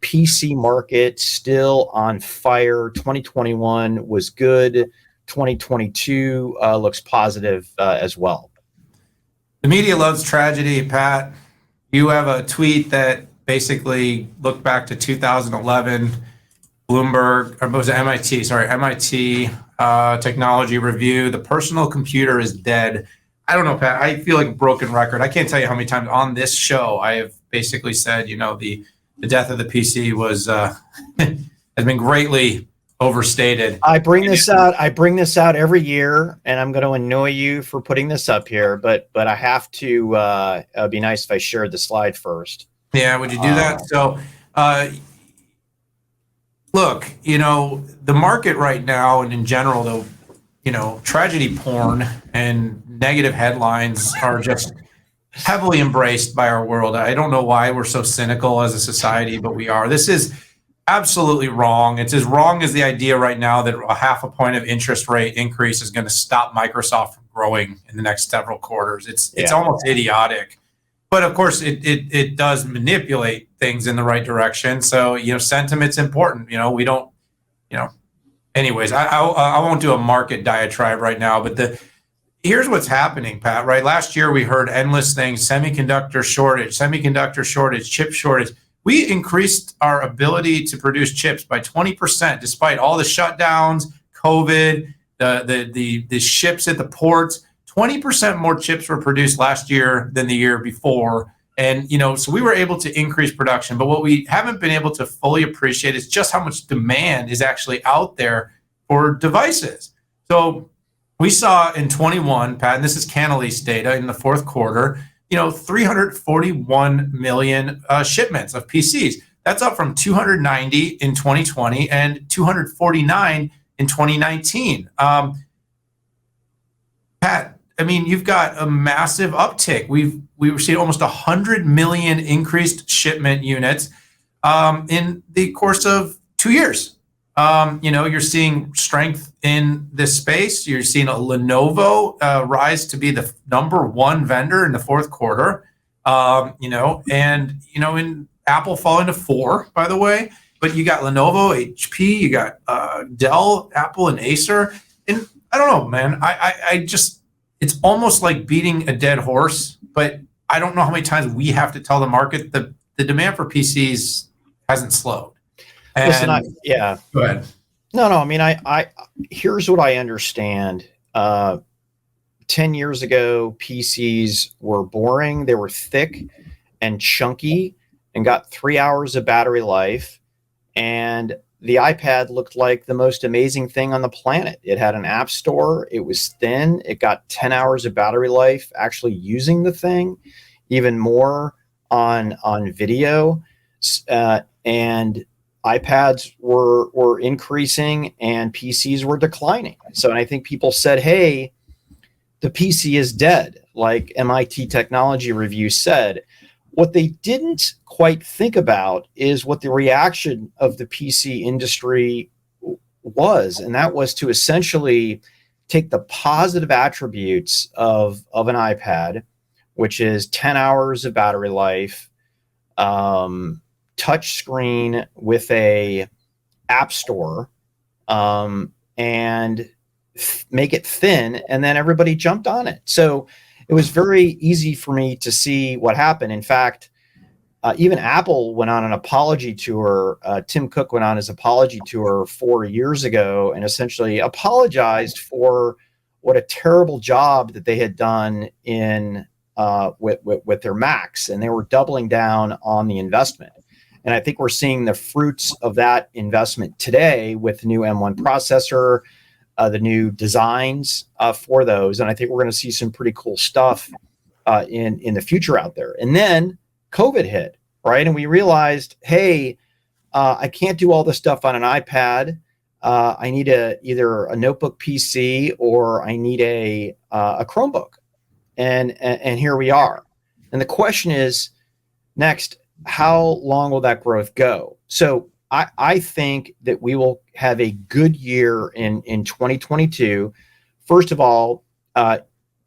PC market still on fire. 2021 was good. 2022 looks positive as well. The media loves tragedy, Pat. You have a tweet that basically looked back to 2011, Bloomberg, or was it MIT? Sorry, MIT Technology Review. The personal computer is dead. I don't know, Pat. I feel like a broken record. I can't tell you how many times on this show I have basically said, the death of the PC was has been greatly overstated. I bring this out every year, and I'm going to annoy you for putting this up here, but I have to. It'd be nice if I shared the slide first. Yeah, would you do that? So, look, the market right now, and in general, though, tragedy porn and negative headlines are just heavily embraced by our world. I don't know why we're so cynical as a society, but we are. This is absolutely wrong. It's as wrong as the idea right now that a 0.5 point of interest rate increase is going to stop Microsoft from growing in the next several quarters. It's almost idiotic. But of course, it does manipulate things in the right direction. So, sentiment's important. We don't, anyways, I won't do a market diatribe right now, but here's what's happening, Pat, right? Last year, we heard endless things: semiconductor shortage, chip shortage. We increased our ability to produce chips by 20%, despite all the shutdowns, COVID, the ships at the ports. 20% more chips were produced last year than the year before. And, so we were able to increase production. But what we haven't been able to fully appreciate is just how much demand is actually out there for devices. So we saw in 21, Pat, and this is Canalys data in the fourth quarter, 341 million shipments of PCs. That's up from 290 in 2020 and 249 in 2019. Pat, you've got a massive uptick. We were seeing almost 100 million increased shipment units in the course of 2 years. You're seeing strength in this space. You're seeing a Lenovo rise to be the number one vendor in the fourth quarter. In Apple falling to 4, by the way. But you got Lenovo, HP, you got Dell, Apple, and Acer. And I don't know, man. I just, it's almost like beating a dead horse. But I don't know how many times we have to tell the market that the demand for PCs hasn't slowed. And, listen, go ahead. No. I here's what I understand. 10 years ago, PCs were boring. They were thick and chunky and got 3 hours of battery life. And the iPad looked like the most amazing thing on the planet. It had an app store. It was thin. It got 10 hours of battery life actually using the thing, even more on video. And iPads were increasing and PCs were declining. So, and I think people said, hey, the PC is dead, like MIT Technology Review said. What they didn't quite think about is what the reaction of the PC industry was, and that was to essentially take the positive attributes of an iPad, which is 10 hours of battery life, touch screen with a app store, and make it thin, and then everybody jumped on it. So it was very easy for me to see what happened. In fact, even Apple went on an apology tour. Tim Cook went on his apology tour 4 years ago and essentially apologized for what a terrible job that they had done in with their Macs, and they were doubling down on the investment. And I think we're seeing the fruits of that investment today with the new M1 processor, the new designs for those. And I think we're going to see some pretty cool stuff in the future out there. And then COVID hit, right? And we realized, hey, I can't do all this stuff on an iPad. I need either a notebook PC or I need a Chromebook. And here we are. And the question is, next, how long will that growth go? So I think that we will have a good year in 2022. First of all,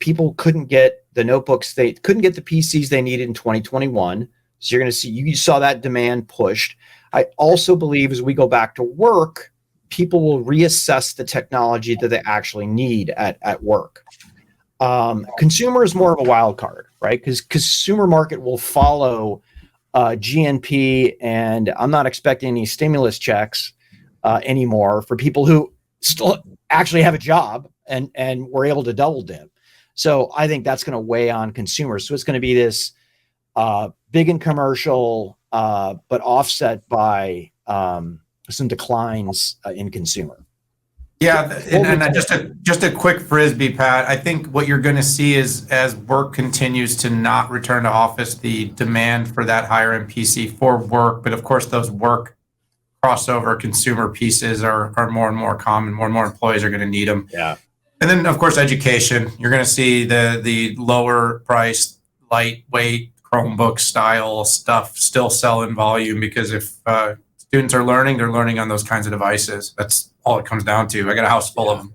people couldn't get the notebooks, they couldn't get the PCs they needed in 2021. So you're going to see, you saw that demand pushed. I also believe as we go back to work, people will reassess the technology that they actually need at work. Consumer is more of a wild card, right? Because consumer market will follow GNP, and I'm not expecting any stimulus checks anymore for people who still actually have a job and were able to double dip. So I think that's going to weigh on consumers. So it's going to be this big and commercial, but offset by some declines in consumer. Yeah, and just a quick frisbee, Pat. I think what you're going to see is as work continues to not return to office, the demand for that higher end PC for work, but of course those work crossover consumer pieces are more and more common. More and more employees are going to need them. Yeah. And then of course education. You're going to see the lower priced, lightweight Chromebook style stuff still sell in volume, because if students are learning, they're learning on those kinds of devices. That's all it comes down to. I got a house full of them.